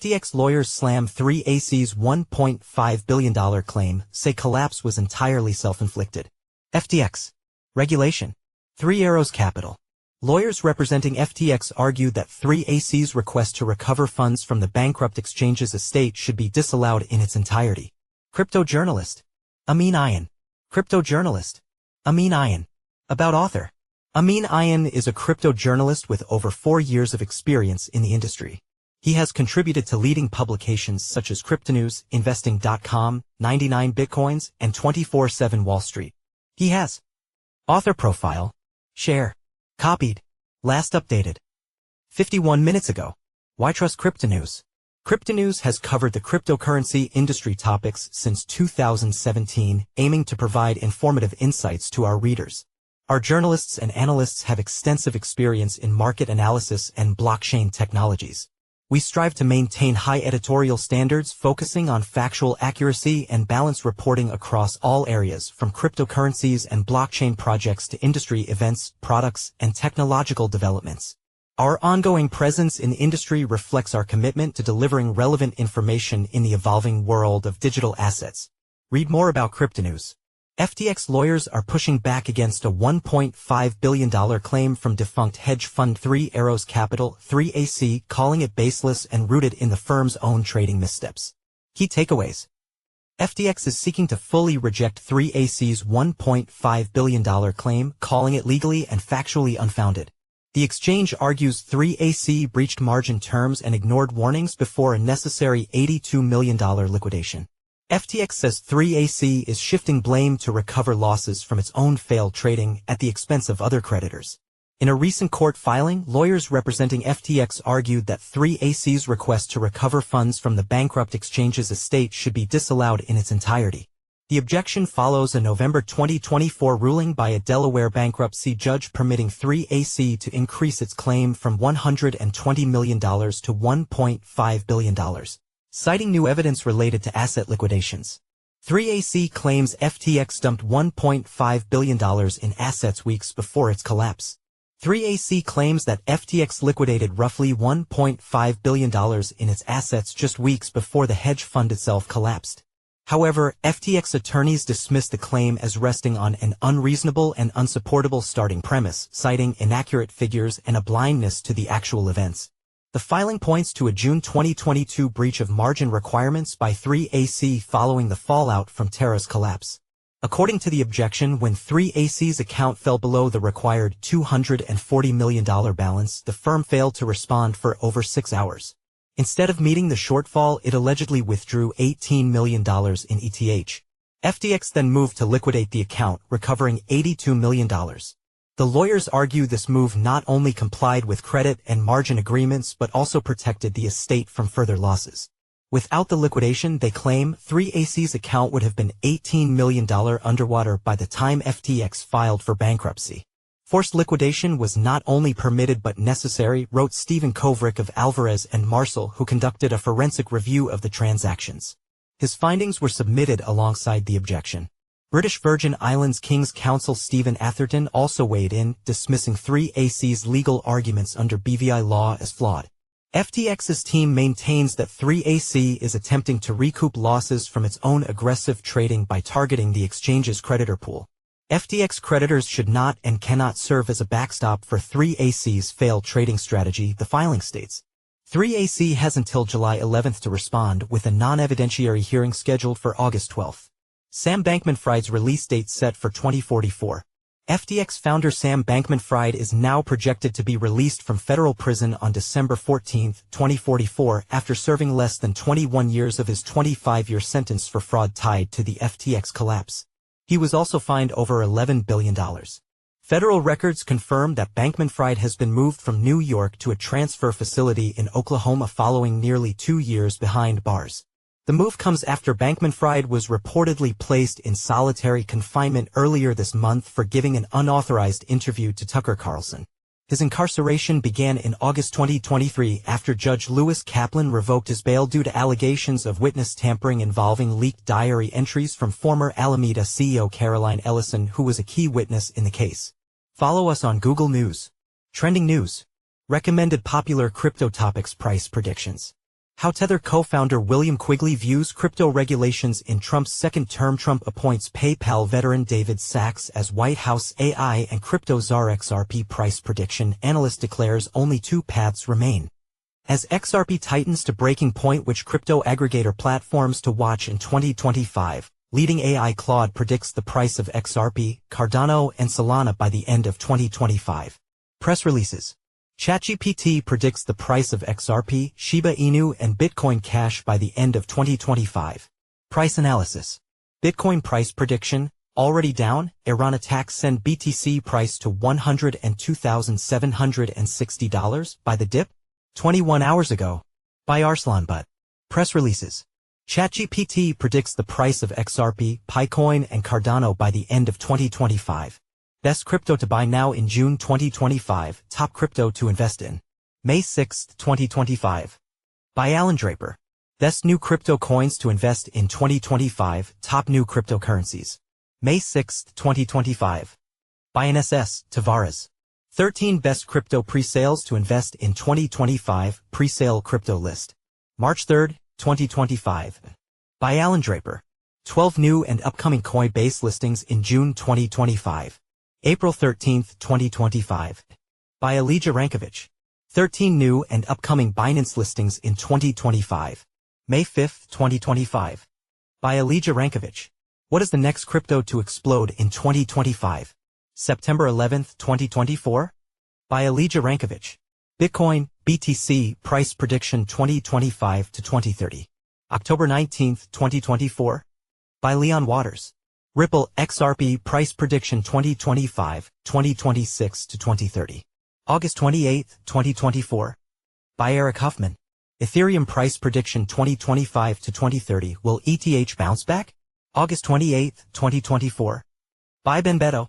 FTX lawyers slam 3AC's $1.5 billion claim, say collapse was entirely self-inflicted. FTX. Regulation. 3AC's Capital. Lawyers representing FTX argued that 3AC's request to recover funds from the bankrupt exchange's estate should be disallowed in its entirety. Crypto journalist. Amin Ayan. Crypto journalist. Amin Ayan. About author. Amin Ayan is a crypto journalist with over 4 years of experience in the industry. He has contributed to leading publications such as Cryptonews, Investing.com, 99 Bitcoins, and 24/7 Wall Street. He has author profile. Share. Copied. Last updated 51 minutes ago. Why trust Cryptonews? Cryptonews has covered the cryptocurrency industry topics since 2017, aiming to provide informative insights to our readers. Our journalists and analysts have extensive experience in market analysis and blockchain technologies. We strive to maintain high editorial standards focusing on factual accuracy and balanced reporting across all areas, from cryptocurrencies and blockchain projects to industry events, products, and technological developments. Our ongoing presence in the industry reflects our commitment to delivering relevant information in the evolving world of digital assets. Read more about Cryptonews. FTX lawyers are pushing back against a $1.5 billion claim from defunct hedge fund 3AC's Capital, 3AC, calling it baseless and rooted in the firm's own trading missteps. Key takeaways. FTX is seeking to fully reject 3AC's $1.5 billion claim, calling it legally and factually unfounded. The exchange argues 3AC breached margin terms and ignored warnings before a necessary $82 million liquidation. FTX says 3AC is shifting blame to recover losses from its own failed trading at the expense of other creditors. In a recent court filing, lawyers representing FTX argued that 3AC's request to recover funds from the bankrupt exchange's estate should be disallowed in its entirety. The objection follows a November 2024 ruling by a Delaware bankruptcy judge permitting 3AC to increase its claim from $120 million to $1.5 billion. Citing new evidence related to asset liquidations. 3AC claims FTX dumped $1.5 billion in assets weeks before its collapse. 3AC claims that FTX liquidated roughly $1.5 billion in its assets just weeks before the hedge fund itself collapsed. However, FTX attorneys dismissed the claim as resting on an unreasonable and unsupportable starting premise, citing inaccurate figures and a blindness to the actual events. The filing points to a June 2022 breach of margin requirements by 3AC following the fallout from Terra's collapse. According to the objection, when 3AC's account fell below the required $240 million balance, the firm failed to respond for over 6 hours. Instead of meeting the shortfall, it allegedly withdrew $18 million in ETH. FTX then moved to liquidate the account, recovering $82 million. The lawyers argue this move not only complied with credit and margin agreements but also protected the estate from further losses. Without the liquidation, they claim, 3AC's account would have been $18 million underwater by the time FTX filed for bankruptcy. Forced liquidation was not only permitted but necessary, wrote Stephen Kovrick of Alvarez and Marshall, who conducted a forensic review of the transactions. His findings were submitted alongside the objection. British Virgin Islands King's Counsel Stephen Atherton also weighed in, dismissing 3AC's legal arguments under BVI law as flawed. FTX's team maintains that 3AC is attempting to recoup losses from its own aggressive trading by targeting the exchange's creditor pool. FTX creditors should not and cannot serve as a backstop for 3AC's failed trading strategy, the filing states. 3AC has until July 11 to respond, with a non-evidentiary hearing scheduled for August 12. Sam Bankman-Fried's release date set for 2044. FTX founder Sam Bankman-Fried is now projected to be released from federal prison on December 14, 2044, after serving less than 21 years of his 25-year sentence for fraud tied to the FTX collapse. He was also fined over $11 billion. Federal records confirm that Bankman-Fried has been moved from New York to a transfer facility in Oklahoma following nearly 2 years behind bars. The move comes after Bankman-Fried was reportedly placed in solitary confinement earlier this month for giving an unauthorized interview to Tucker Carlson. His incarceration began in August 2023 after Judge Lewis Kaplan revoked his bail due to allegations of witness tampering involving leaked diary entries from former Alameda CEO Caroline Ellison, who was a key witness in the case. Follow us on Google News. Trending news. Recommended popular crypto topics price predictions. How Tether co-founder William Quigley views crypto regulations in Trump's second term. Trump appoints PayPal veteran David Sacks as White House AI and crypto czar. XRP price prediction. Analyst declares only two paths remain. As XRP tightens to breaking point, which crypto aggregator platforms to watch in 2025, leading AI Claude predicts the price of XRP, Cardano, and Solana by the end of 2025. Press releases. ChatGPT predicts the price of XRP, Shiba Inu, and Bitcoin Cash by the end of 2025. Price analysis. Bitcoin price prediction, already down. Iran attacks send BTC price to $102,760 by the dip 21 hours ago. By Arslan Butt. Press releases. ChatGPT predicts the price of XRP, Picoin, and Cardano by the end of 2025. Best crypto to buy now in June 2025. Top crypto to invest in. May 6, 2025. By Alan Draper. Best new crypto coins to invest in 2025. Top new cryptocurrencies. May 6, 2025. By NSS Tavares. 13 best crypto pre-sales to invest in 2025. Pre-sale crypto list. March 3, 2025. By Alan Draper. 12 new and upcoming Coinbase listings in June 2025. April 13, 2025. By Elijah Rankovich. 13 new and upcoming Binance listings in 2025. May 5, 2025. By Elijah Rankovich. What is the next crypto to explode in 2025? September 11, 2024. By Elijah Rankovich. Bitcoin, BTC, price prediction 2025 to 2030. October 19, 2024. By Leon Waters. Ripple, XRP, price prediction 2025, 2026 to 2030. August 28, 2024. By Eric Huffman. Ethereum price prediction 2025 to 2030. Will ETH bounce back? August 28, 2024. By Ben Beto.